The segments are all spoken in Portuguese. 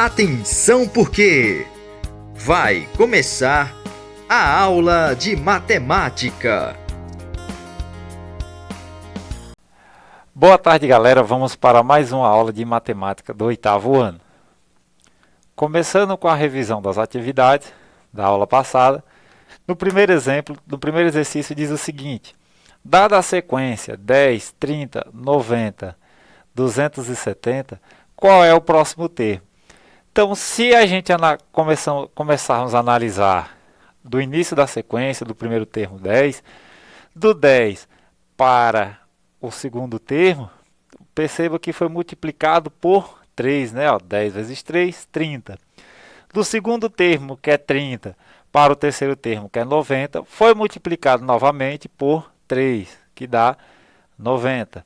Atenção porque vai começar a aula de matemática. Boa tarde, galera. Vamos para mais uma aula de matemática do 8º ano. Começando com a revisão das atividades da aula passada. No primeiro exercício diz o seguinte: dada a sequência 10, 30, 90, 270, qual é o próximo termo? Então, se a gente começarmos a analisar do início da sequência, do primeiro termo 10, do 10 para o segundo termo, perceba que foi multiplicado por 3, né? 10 vezes 3, 30. Do segundo termo, que é 30, para o terceiro termo, que é 90, foi multiplicado novamente por 3, que dá 90.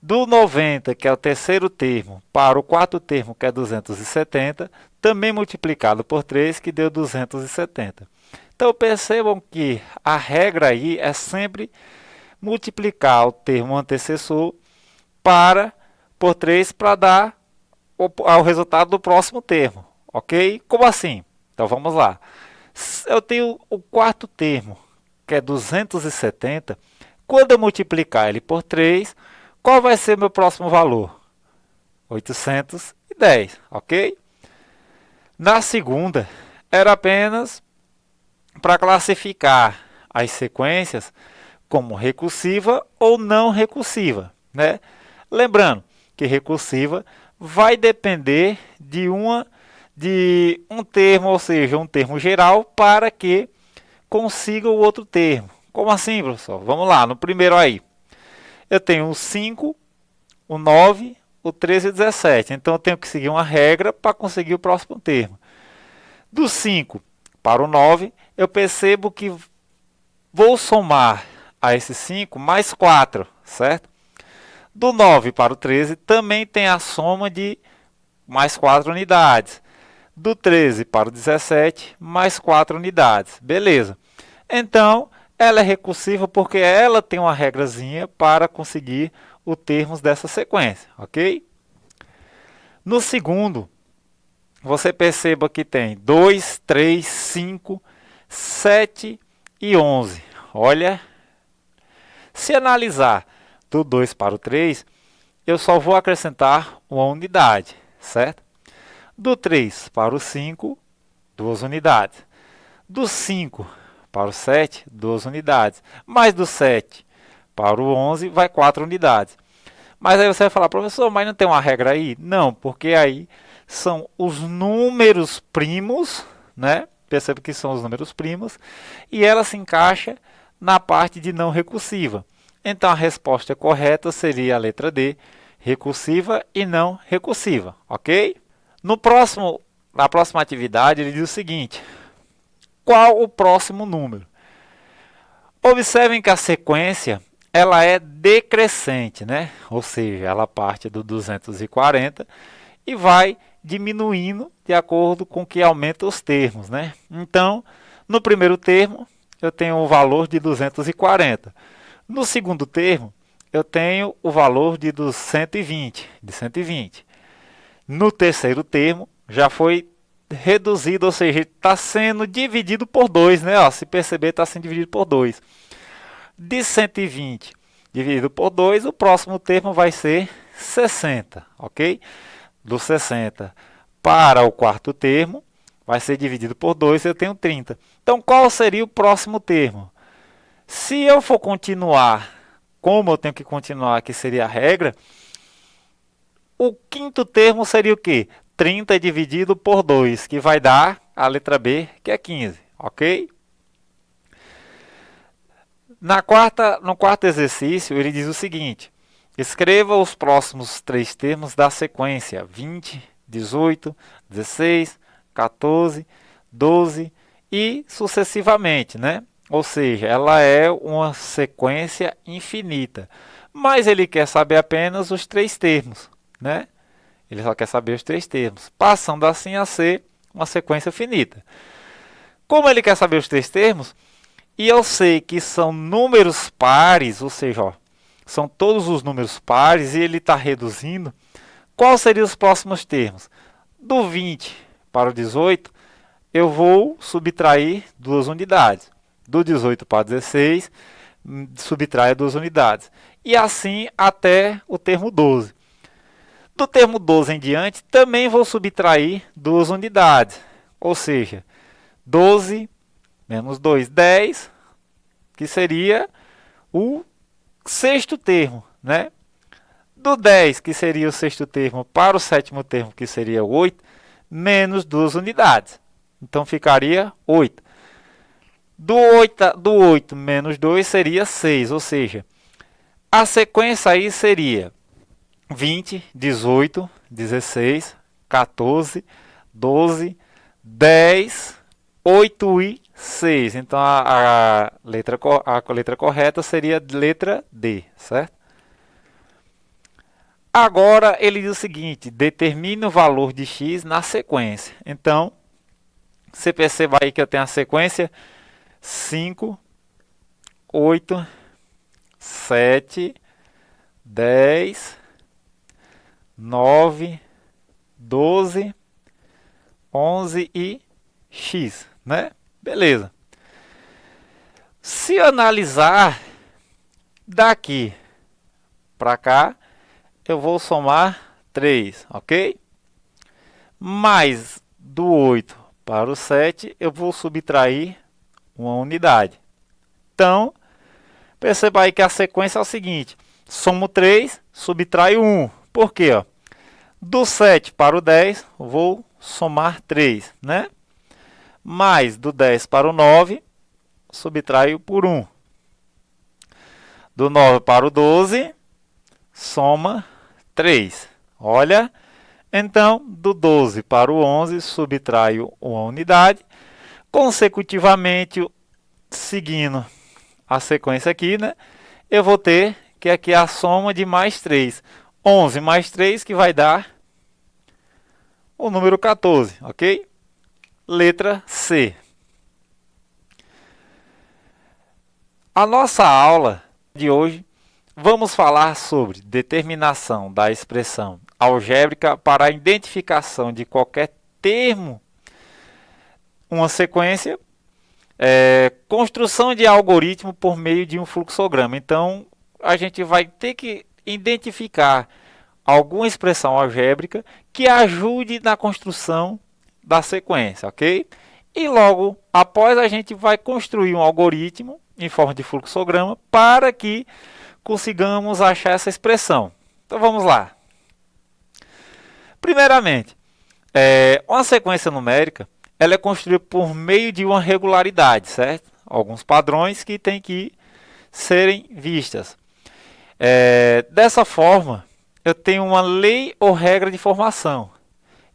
Do 90, que é o terceiro termo, para o quarto termo, que é 270, também multiplicado por 3, que deu 270. Então, percebam que a regra aí é sempre multiplicar o termo antecessor por 3 para dar o resultado do próximo termo. Ok? Como assim? Então, vamos lá. Eu tenho o quarto termo, que é 270. Quando eu multiplicar ele por 3... qual vai ser meu próximo valor? 810, ok? Na segunda, era apenas para classificar as sequências como recursiva ou não recursiva, né? Lembrando que recursiva vai depender de um termo, ou seja, um termo geral, para que consiga o outro termo. Como assim, professor? Vamos lá, no primeiro aí. Eu tenho o 5, o 9, o 13 e o 17. Então, eu tenho que seguir uma regra para conseguir o próximo termo. Do 5 para o 9, eu percebo que vou somar a esse 5 mais 4, certo? Do 9 para o 13, também tem a soma de mais 4 unidades. Do 13 para o 17, mais 4 unidades. Beleza. Então, ela é recursiva porque ela tem uma regrazinha para conseguir os termos dessa sequência, ok? No segundo, você perceba que tem 2, 3, 5, 7 e 11. Olha, se analisar do 2 para o 3, eu só vou acrescentar uma unidade, certo? Do 3 para o 5, 2 unidades. Do 5 para o 7, 2 unidades. Mais do 7 para o 11, vai 4 unidades. Mas aí você vai falar, professor, mas não tem uma regra aí? Não, porque aí são os números primos, né? Percebe que são os números primos, e ela se encaixa na parte de não recursiva. Então, a resposta correta seria a letra D, recursiva e não recursiva, ok? Na próxima atividade, ele diz o seguinte: qual o próximo número? Observem que a sequência ela é decrescente, né? Ou seja, ela parte do 240 e vai diminuindo de acordo com que aumenta os termos, né? Então, no primeiro termo, eu tenho o valor de 240. No segundo termo, eu tenho o valor de 120. No terceiro termo, já foi reduzido, ou seja, está sendo dividido por 2, né? Ó, se perceber, está sendo dividido por 2. De 120 dividido por 2, o próximo termo vai ser 60, ok? Do 60 para o quarto termo, vai ser dividido por 2, eu tenho 30. Então, qual seria o próximo termo? Se eu for continuar, como eu tenho que continuar, que seria a regra, o quinto termo seria o quê? 30 dividido por 2, que vai dar a letra B, que é 15, ok? No quarto exercício, ele diz o seguinte: escreva os próximos 3 termos da sequência 20, 18, 16, 14, 12 e sucessivamente, né? Ou seja, ela é uma sequência infinita. Mas ele quer saber apenas os 3 termos, né? Ele só quer saber os 3 termos, passando assim a ser uma sequência finita. Como ele quer saber os 3 termos, e eu sei que são números pares, ou seja, ó, são todos os números pares e ele está reduzindo, quais seriam os próximos termos? Do 20 para o 18, eu vou subtrair 2 unidades. Do 18 para o 16, subtraio 2 unidades. E assim até o termo 12. Do termo 12 em diante, também vou subtrair 2 unidades. Ou seja, 12 menos 2, 10, que seria o sexto termo, né? Do 10, que seria o sexto termo, para o sétimo termo, que seria 8, menos 2 unidades. Então, ficaria 8. Do 8 menos 2 seria 6, ou seja, a sequência aí seria 20, 18, 16, 14, 12, 10, 8 e 6. Então, a letra correta seria a letra D, certo? Agora, ele diz o seguinte, determine o valor de x na sequência. Então, você perceba aí que eu tenho a sequência 5, 8, 7, 10, 9, 12, 11 e x, né? Beleza. Se analisar daqui para cá, eu vou somar 3, ok? Mais do 8 para o 7, eu vou subtrair uma unidade. Então, perceba aí que a sequência é o seguinte. Somo 3, subtraio 1. Por quê? Ó? Do 7 para o 10, vou somar 3, né? Mais do 10 para o 9, subtraio por 1. Do 9 para o 12, soma 3. Olha, então, do 12 para o 11, subtraio uma unidade. Consecutivamente, seguindo a sequência aqui, né? Eu vou ter que aqui a soma de mais 3. 11 mais 3, que vai dar o número 14, ok? Letra C. A nossa aula de hoje, vamos falar sobre determinação da expressão algébrica para a identificação de qualquer termo, uma sequência, construção de algoritmo por meio de um fluxograma. Então, a gente vai ter que identificar alguma expressão algébrica que ajude na construção da sequência, ok? E logo após a gente vai construir um algoritmo em forma de fluxograma para que consigamos achar essa expressão. Então vamos lá. Primeiramente, uma sequência numérica ela é construída por meio de uma regularidade, certo? Alguns padrões que têm que serem vistas. Dessa forma, eu tenho uma lei ou regra de formação.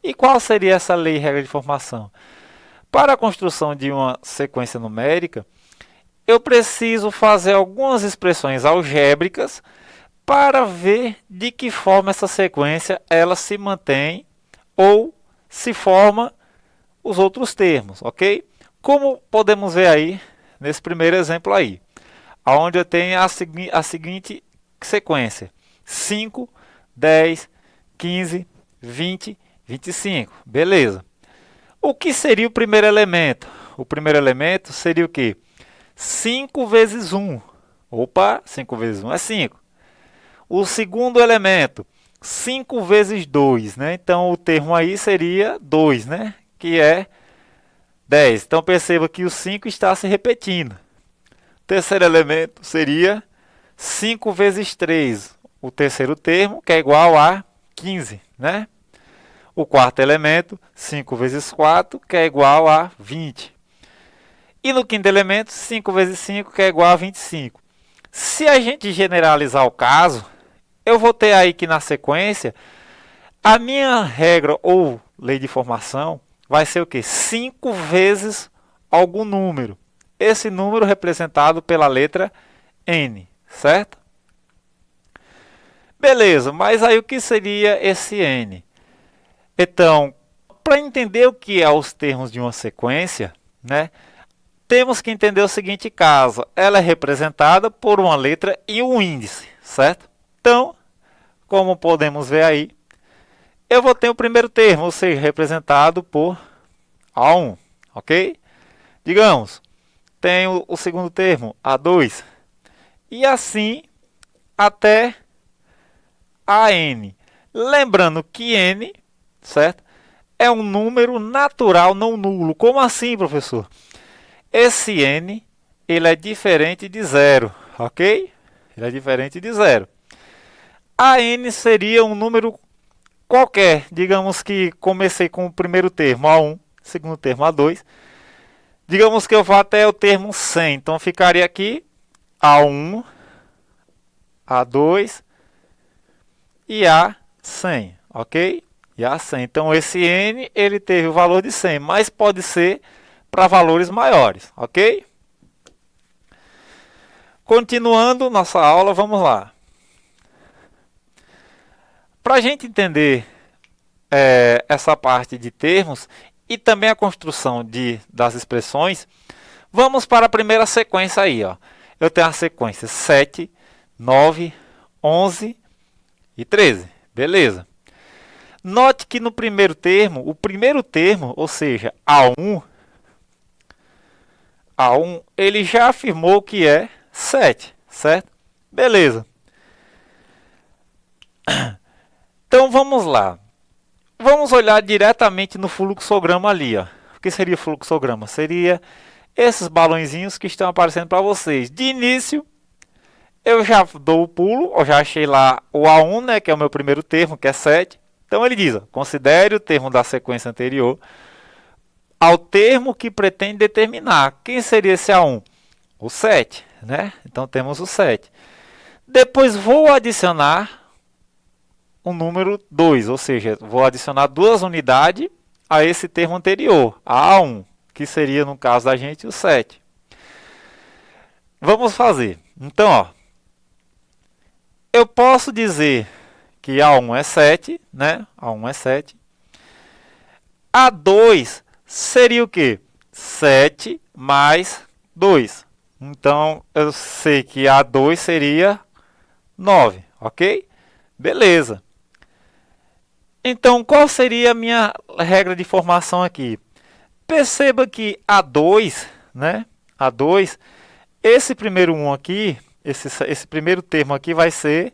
E qual seria essa lei e regra de formação? Para a construção de uma sequência numérica, eu preciso fazer algumas expressões algébricas para ver de que forma essa sequência ela se mantém ou se forma os outros termos, ok? Como podemos ver aí nesse primeiro exemplo aí, onde eu tenho a seguinte sequência: 5, 10, 15, 20, 25. Beleza. O que seria o primeiro elemento? O primeiro elemento seria o quê? 5 vezes 1. Opa, 5 vezes 1 é 5. O segundo elemento, 5 vezes 2, né? Então, o termo aí seria 2, né? Que é 10. Então, perceba que o 5 está se repetindo. O terceiro elemento seria 5 vezes 3. O terceiro termo, que é igual a 15, né? O quarto elemento, 5 vezes 4, que é igual a 20. E no quinto elemento, 5 vezes 5, que é igual a 25. Se a gente generalizar o caso, eu vou ter aí que na sequência, a minha regra ou lei de formação vai ser o quê? 5 vezes algum número. Esse número representado pela letra N, certo? Beleza, mas aí o que seria esse N? Então, para entender o que é os termos de uma sequência, né, temos que entender o seguinte caso. Ela é representada por uma letra e um índice, certo? Então, como podemos ver aí, eu vou ter o primeiro termo, ou seja, representado por A1, ok? Digamos, tenho o segundo termo, A2, e assim até AN. Lembrando que N, certo? É um número natural não nulo. Como assim, professor? Esse N, ele é diferente de zero, ok? Ele é diferente de zero. AN seria um número qualquer. Digamos que comecei com o primeiro termo, A1, segundo termo, A2. Digamos que eu vá até o termo 100. Então, ficaria aqui A1, A2 e A100, ok? E A100. Então, esse N, ele teve o valor de 100, mas pode ser para valores maiores, ok? Continuando nossa aula, vamos lá. Para a gente entender essa parte de termos e também a construção das expressões, vamos para a primeira sequência aí. Ó. Eu tenho a sequência 7, 9, 11 e 13. Beleza. Note que no primeiro termo, o primeiro termo, ou seja, A1, ele já afirmou que é 7, certo? Beleza. Então vamos lá. Vamos olhar diretamente no fluxograma ali. Ó. O que seria o fluxograma? Seria esses balõezinhos que estão aparecendo para vocês. De início, eu já dou o pulo, eu já achei lá o A1, né, que é o meu primeiro termo, que é 7. Então ele diz, ó, considere o termo da sequência anterior ao termo que pretende determinar. Quem seria esse A1? O 7, né? Então temos o 7. Depois vou adicionar o número 2, ou seja, vou adicionar 2 unidades a esse termo anterior, a A1, que seria, no caso da gente, o 7. Vamos fazer. Então, ó, eu posso dizer que A1 é 7, né? A1 é 7. A2 seria o quê? 7 mais 2. Então, eu sei que A2 seria 9, ok? Beleza. Então, qual seria a minha regra de formação aqui? Perceba que A2, né? A2, esse primeiro 1 aqui, esse primeiro termo aqui vai ser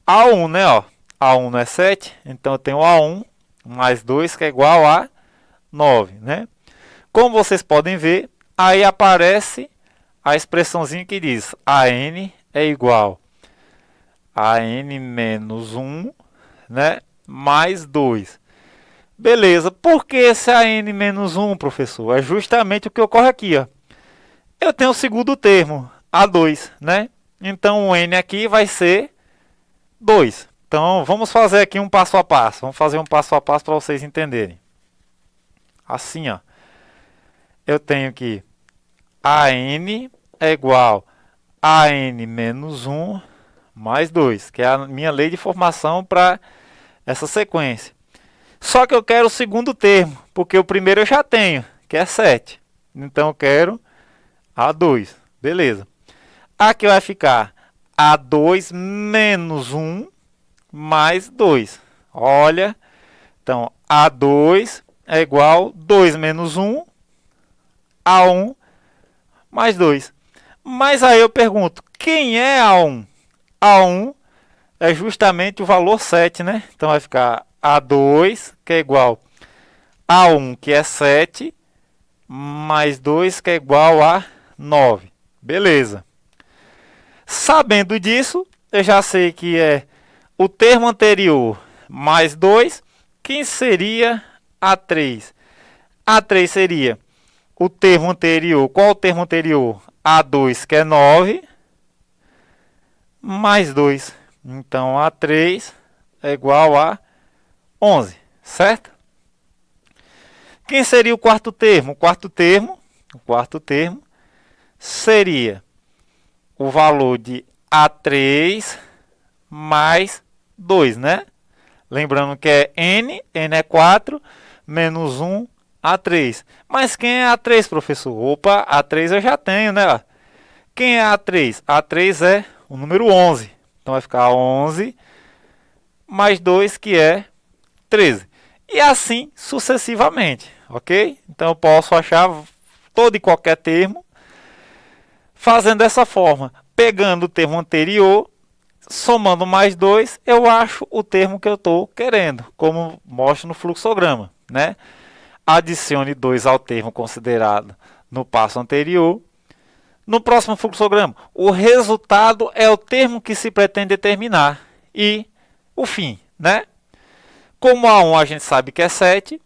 A1, né? Ó, A1 não é 7, então eu tenho A1 mais 2, que é igual a 9, né? Como vocês podem ver, aí aparece a expressãozinha que diz AN é igual a N menos 1, né? Mais 2. Beleza. Por que esse AN menos 1, professor? É justamente o que ocorre aqui, ó. Eu tenho o segundo termo, A2, né? Então o N aqui vai ser 2. Então vamos fazer aqui um passo a passo. Vamos fazer um passo a passo para vocês entenderem. Assim, ó. Eu tenho que AN é igual a N menos 1 mais 2, que é a minha lei de formação para essa sequência. Só que eu quero o segundo termo, porque o primeiro eu já tenho, que é 7. Então eu quero A2. Beleza. Aqui vai ficar A2 menos 1 mais 2. Olha, então A2 é igual a 2 menos 1, A1 mais 2. Mas aí eu pergunto, quem é A1? A1 é justamente o valor 7, né? Então vai ficar A2, que é igual a 1, que é 7, mais 2, que é igual a 9. Beleza. Sabendo disso, eu já sei que é o termo anterior mais 2. Quem seria A3? A3 seria o termo anterior. Qual o termo anterior? A2, que é 9, mais 2. Então, A3 é igual a 11, certo? Quem seria o quarto termo? O quarto termo seria o valor de A3 mais 2, né? Lembrando que é N é 4, menos 1, A3. Mas quem é A3, professor? Opa, A3 eu já tenho, né? Quem é A3? A3 é o número 11. Então vai ficar 11 mais 2, que é 13. E assim sucessivamente, ok? Então eu posso achar todo e qualquer termo fazendo dessa forma. Pegando o termo anterior, somando mais 2, eu acho o termo que eu estou querendo, como mostra no fluxograma, né? Adicione 2 ao termo considerado no passo anterior. No próximo fluxograma, o resultado é o termo que se pretende determinar e o fim, né? Como A1 a gente sabe que é 7,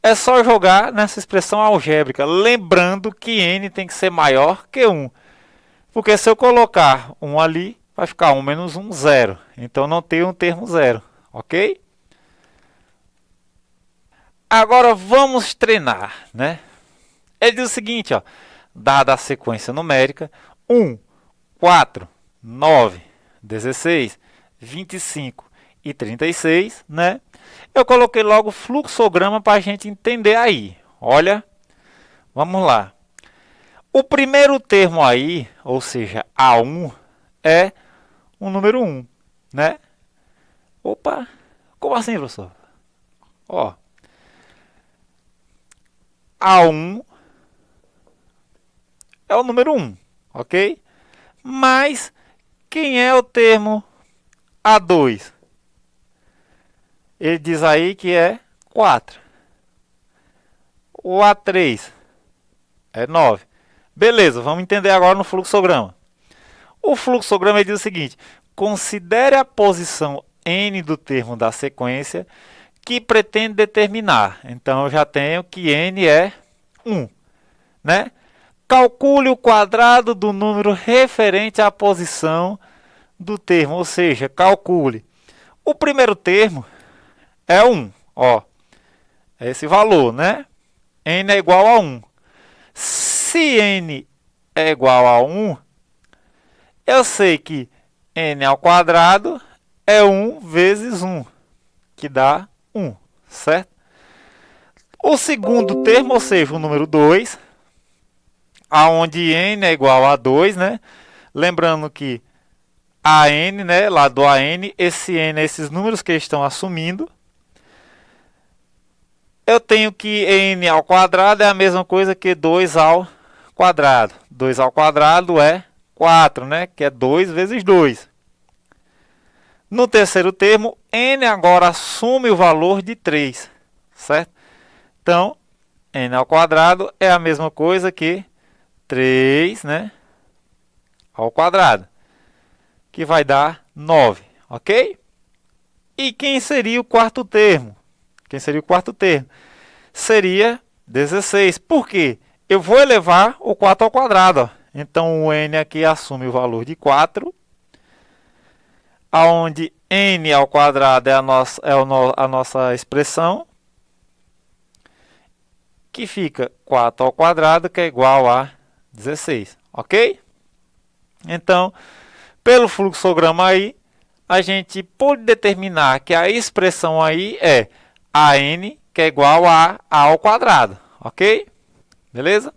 é só jogar nessa expressão algébrica, lembrando que n tem que ser maior que 1. Porque se eu colocar 1 ali, vai ficar 1 menos 1, 0. Então não tem um termo 0, ok? Agora vamos treinar, né? Ele diz o seguinte, ó, dada a sequência numérica, 1, 4, 9, 16, 25 e 36, né? Eu coloquei logo o fluxograma para a gente entender aí. Olha, vamos lá. O primeiro termo aí, ou seja, A1, é o número 1, né? Opa, como assim, professor? Ó, A1 é o número 1, ok? Mas quem é o termo A2? Ele diz aí que é 4. O A3 é 9. Beleza, vamos entender agora no fluxograma. O fluxograma ele diz o seguinte: considere a posição n do termo da sequência que pretende determinar. Então eu já tenho que n é 1, né? Calcule o quadrado do número referente à posição do termo, ou seja, calcule. O primeiro termo é 1, ó, é esse valor, né? N é igual a 1. Se n é igual a 1, eu sei que n ao quadrado é 1 vezes 1, que dá 1, certo? O segundo termo, ou seja, o número 2, aonde n é igual a 2, né? Lembrando que a n, né, lá do AN, esse n, esses números que estão assumindo, eu tenho que n ao quadrado é a mesma coisa que 2 ao quadrado. 2 ao quadrado é 4, né? Que é 2 vezes 2. No terceiro termo, n agora assume o valor de 3, certo? Então, n ao quadrado é a mesma coisa que 3, né, ao quadrado, que vai dar 9, ok? E quem seria o quarto termo? Quem seria o quarto termo? Seria 16. Por quê? Eu vou elevar o 4 ao quadrado. Ó. Então, o n aqui assume o valor de 4, onde n ao quadrado é a nossa expressão, que fica 4 ao quadrado, que é igual a 16. Ok? Então, pelo fluxograma aí, a gente pode determinar que a expressão aí é AN, que é igual a ao quadrado, ok? Beleza?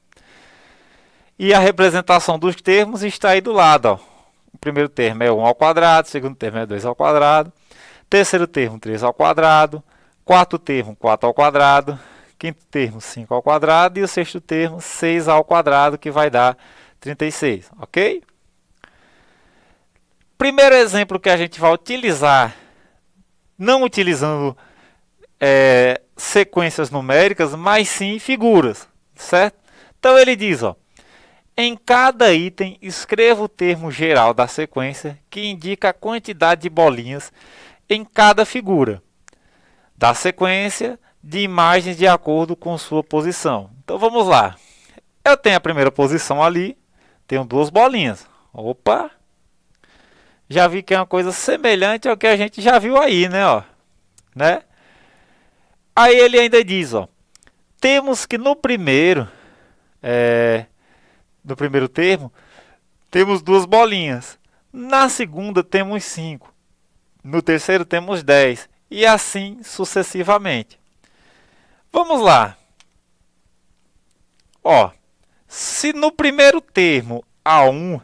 E a representação dos termos está aí do lado, ó. O primeiro termo é 1 ao quadrado, o segundo termo é 2 ao quadrado, terceiro termo 3 ao quadrado, quarto termo 4 ao quadrado, quinto termo 5 ao quadrado e o sexto termo 6 ao quadrado, que vai dar 36, ok? Primeiro exemplo que a gente vai utilizar, não utilizando sequências numéricas, mas sim figuras, certo? Então ele diz, ó, em cada item, escreva o termo geral da sequência que indica a quantidade de bolinhas em cada figura da sequência de imagens de acordo com sua posição. Então vamos lá. Eu tenho a primeira posição ali, tenho duas bolinhas. Opa! Já vi que é uma coisa semelhante ao que a gente já viu aí, né? Ó, né? Aí ele ainda diz, ó, temos que no primeiro termo, temos duas bolinhas. Na segunda temos 5. No terceiro temos 10. E assim sucessivamente. Vamos lá. Ó, se no primeiro termo A1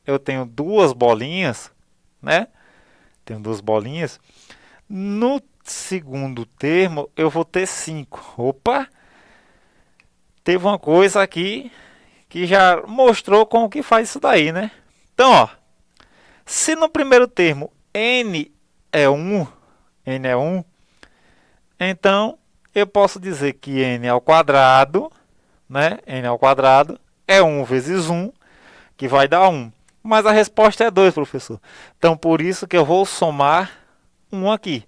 eu tenho duas bolinhas, né? Tenho duas bolinhas. No segundo termo, eu vou ter 5. Opa! Teve uma coisa aqui que já mostrou como que faz isso daí, né? Então, ó, se no primeiro termo n é 1, então eu posso dizer que n ao quadrado, né? N ao quadrado é 1 vezes 1, que vai dar 1. Mas a resposta é 2, professor. Então, por isso que eu vou somar 1 aqui.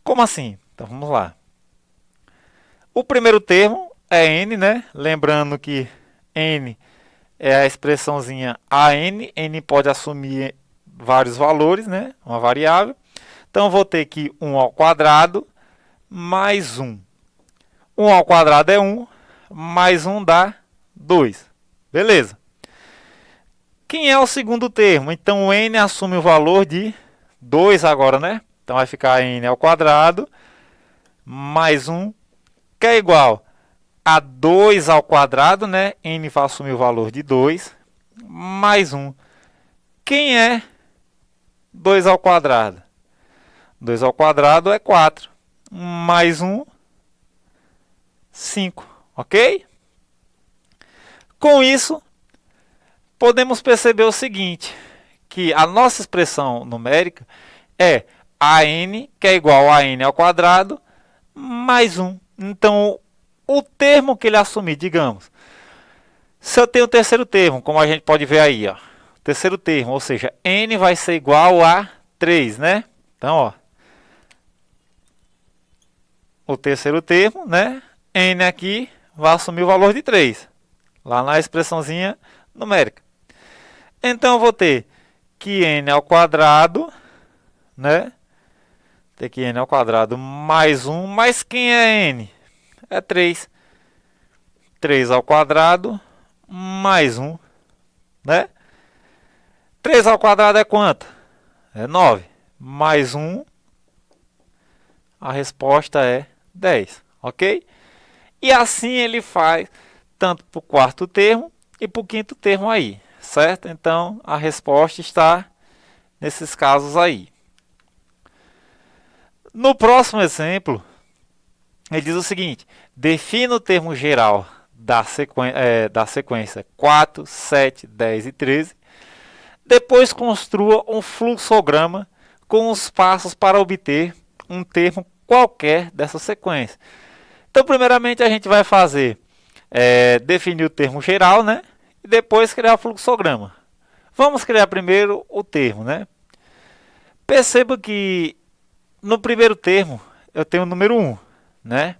Como assim? Então, vamos lá. O primeiro termo é n, né? Lembrando que n é a expressãozinha AN. N pode assumir vários valores, né? Uma variável. Então, eu vou ter que 1 ao quadrado mais 1. 1 ao quadrado é 1, mais 1 dá 2. Beleza. Quem é o segundo termo? Então, o n assume o valor de 2 agora, né? Então, vai ficar n ao quadrado mais 1, que é igual a 2 ao quadrado, né? N vai assumir o valor de 2, mais 1. Quem é 2 ao quadrado? 2 ao quadrado é 4, mais 1, 5, ok? Com isso, podemos perceber o seguinte, que a nossa expressão numérica é AN, que é igual a n ao quadrado, mais 1. Então, o termo que ele assumir, digamos, se eu tenho o terceiro termo, como a gente pode ver aí, ó, terceiro termo, ou seja, n vai ser igual a 3, né? Então, ó, o terceiro termo, né? N aqui vai assumir o valor de 3, lá na expressãozinha numérica. Então, eu vou ter que n ao quadrado, né? Ter que n ao quadrado mais 1, mas quem é n? É 3. 3 ao quadrado mais 1, né? 3 ao quadrado é quanto? É 9. Mais 1, a resposta é 10, ok? E assim ele faz tanto para o quarto termo e para o quinto termo aí, certo? Então, a resposta está nesses casos aí. No próximo exemplo, ele diz o seguinte: defina o termo geral da sequência 4, 7, 10 e 13. Depois construa um fluxograma com os passos para obter um termo qualquer dessa sequência. Então, primeiramente, a gente vai fazer definir o termo geral, né? E depois criar o fluxograma. Vamos criar primeiro o termo, né? Perceba que no primeiro termo eu tenho o número 1, né?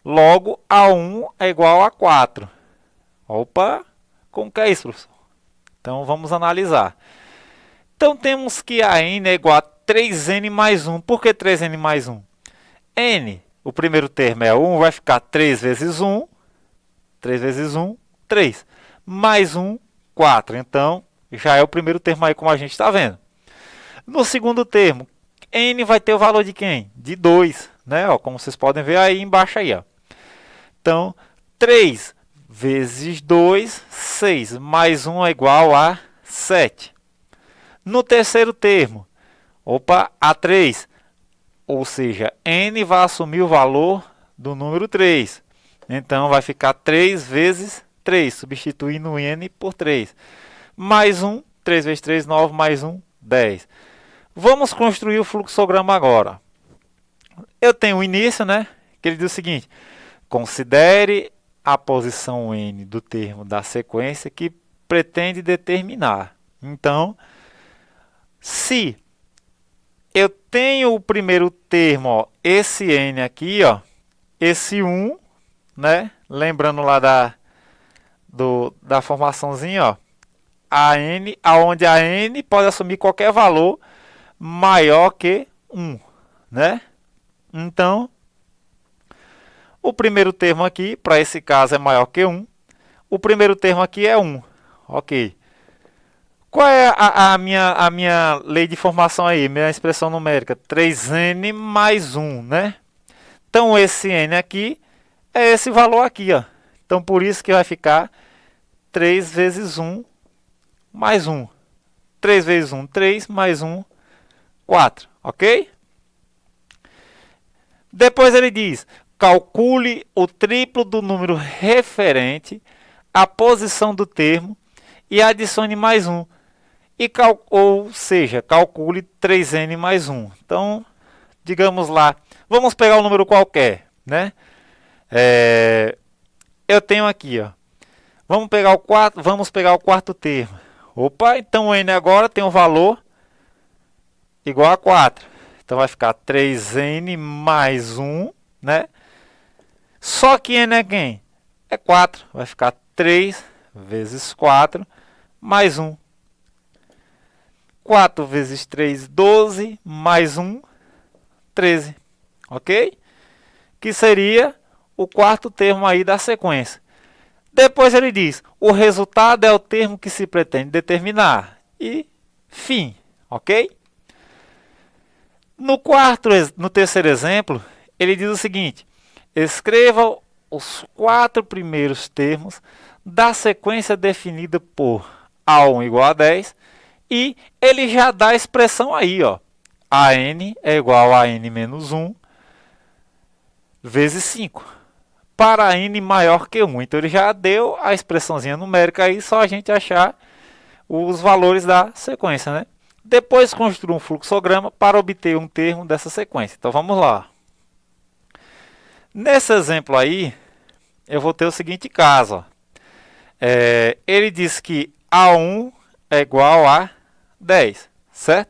Logo, A1 é igual a 4. Opa, como que é isso, professor? Então, vamos analisar. Então, temos que a n é igual a 3n mais 1. Por que 3n mais 1? N, o primeiro termo é 1, vai ficar 3 vezes 1. 3 vezes 1, 3. Mais 1, 4. Então, já é o primeiro termo aí, como a gente está vendo. No segundo termo, n vai ter o valor de quem? De 2, né? Ó, como vocês podem ver aí embaixo aí, ó. Então, 3 vezes 2, 6. Mais 1 é igual a 7. No terceiro termo, A3. Ou seja, n vai assumir o valor do número 3. Então, vai ficar 3 vezes 3, substituindo o n por 3. Mais 1, 3 vezes 3, 9, mais 1, 10. Vamos construir o fluxograma agora. Eu tenho o início, né? Que ele diz o seguinte: considere a posição n do termo da sequência que pretende determinar. Então, se eu tenho o primeiro termo, ó, esse n aqui, ó, esse 1, né? Lembrando lá da formaçãozinha, ó, a n, aonde a n pode assumir qualquer valor maior que 1, né? Então, o primeiro termo aqui, para esse caso, é maior que 1. O primeiro termo aqui é 1. Ok. Qual é a minha lei de formação aí, minha expressão numérica? 3n mais 1, né? Então, esse n aqui é esse valor aqui, ó. Então, por isso que vai ficar 3 vezes 1 mais 1. 3 vezes 1, 3, mais 1, 4, ok? Depois ele diz, calcule o triplo do número referente à posição do termo e adicione mais um. Ou seja, calcule 3n mais 1. Então, digamos lá, vamos pegar um número qualquer, né? Eu tenho aqui, ó. Vamos pegar o quarto termo. Opa, então o n agora tem um valor igual a 4. Então vai ficar 3n mais 1, né? Só que n é quem? É 4. Vai ficar 3 vezes 4 mais 1. 4 vezes 3, 12, mais 1, 13. Ok? Que seria o quarto termo aí da sequência. Depois ele diz, o resultado é o termo que se pretende determinar. E fim. Ok? No terceiro exemplo, ele diz o seguinte, escreva os 4 primeiros termos da sequência definida por A1 igual a 10 e ele já dá a expressão aí, ó. AN é igual a N menos 1 vezes 5. Para n maior que 1. Então ele já deu a expressãozinha numérica aí, só a gente achar os valores da sequência, né? Depois construa um fluxograma para obter um termo dessa sequência. Então vamos lá. Nesse exemplo aí, eu vou ter o seguinte caso. Ó. Ele diz que A1 é igual a 10, certo?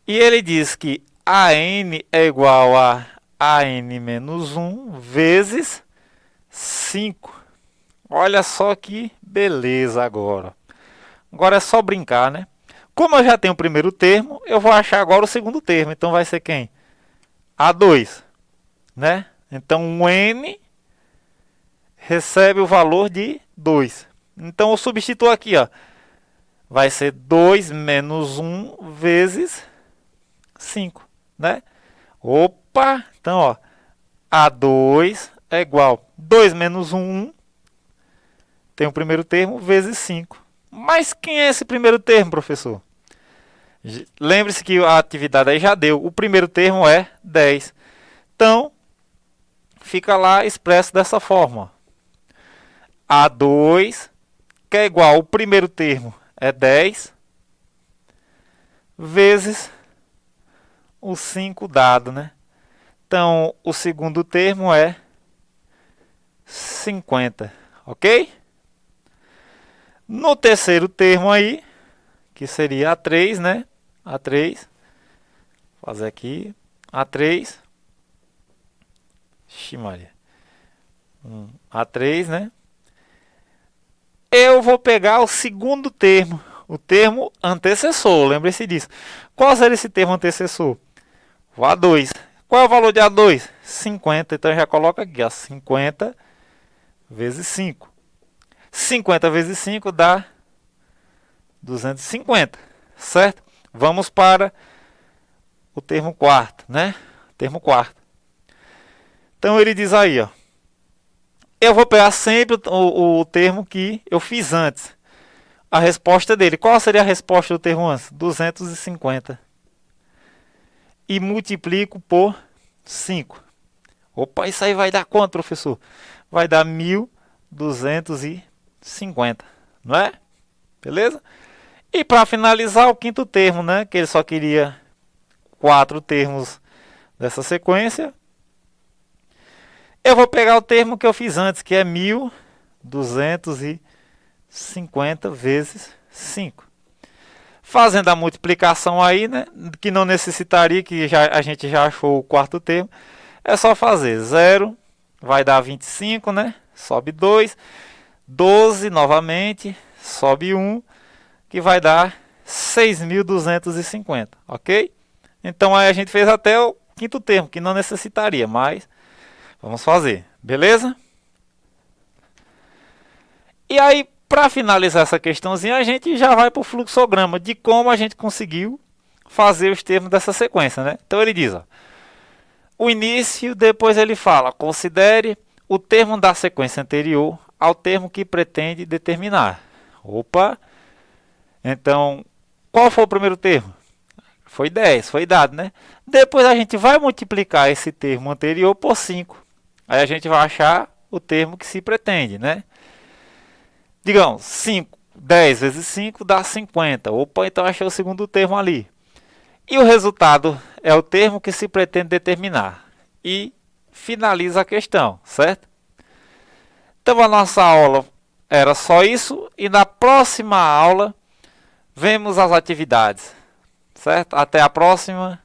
E ele diz que AN é igual a AN menos 1 vezes 5. Olha só que beleza agora. Agora é só brincar, né? Como eu já tenho o primeiro termo, eu vou achar agora o segundo termo. Então vai ser quem? A2, né? Então o N recebe o valor de 2. Então eu substituo aqui, ó. Vai ser 2 menos 1 vezes 5, né? Opa! Então, ó, A2 é igual 2 menos 1, tem o primeiro termo, vezes 5. Mas quem é esse primeiro termo, professor? Lembre-se que a atividade aí já deu. O primeiro termo é 10. Então, fica lá expresso dessa forma. A2, que é igual ao primeiro termo, é 10, vezes o 5 dado, né? Então, o segundo termo é 50, ok? No terceiro termo aí, que seria A3, né? A3, vou fazer aqui, A3, Maria, A3, né? Eu vou pegar o segundo termo, o termo antecessor, lembre-se disso. Qual seria esse termo antecessor? O A2. Qual é o valor de A2? 50. Então, já coloca aqui, ó, 50 vezes 5. 50 vezes 5 dá 250, certo? Vamos para o termo quarto, né? Termo quarto. Então, ele diz aí, ó. Eu vou pegar sempre o termo que eu fiz antes. A resposta dele. Qual seria a resposta do termo antes? 250. E multiplico por 5. Opa, isso aí vai dar quanto, professor? Vai dar 1250, não é? Beleza? E para finalizar, o quinto termo, né? Que ele só queria 4 termos dessa sequência. Eu vou pegar o termo que eu fiz antes, que é 1250 vezes 5. Fazendo a multiplicação aí, né, que não necessitaria, que a gente já achou o quarto termo, é só fazer 0, vai dar 25, né? Sobe 2, 12 novamente, sobe 1, que vai dar 6.250, ok? Então aí a gente fez até o quinto termo, que não necessitaria, mas vamos fazer, beleza? E aí, para finalizar essa questãozinha, a gente já vai para o fluxograma de como a gente conseguiu fazer os termos dessa sequência, né? Então ele diz, ó, o início, depois ele fala, considere o termo da sequência anterior ao termo que pretende determinar. Opa! Então, qual foi o primeiro termo? Foi 10, foi dado, né? Depois a gente vai multiplicar esse termo anterior por 5. Aí a gente vai achar o termo que se pretende, né? Digamos, 5, 10 vezes 5 dá 50. Opa, então achei o segundo termo ali. E o resultado é o termo que se pretende determinar. E finaliza a questão, certo? Então a nossa aula era só isso. E na próxima aula vemos as atividades, certo? Até a próxima.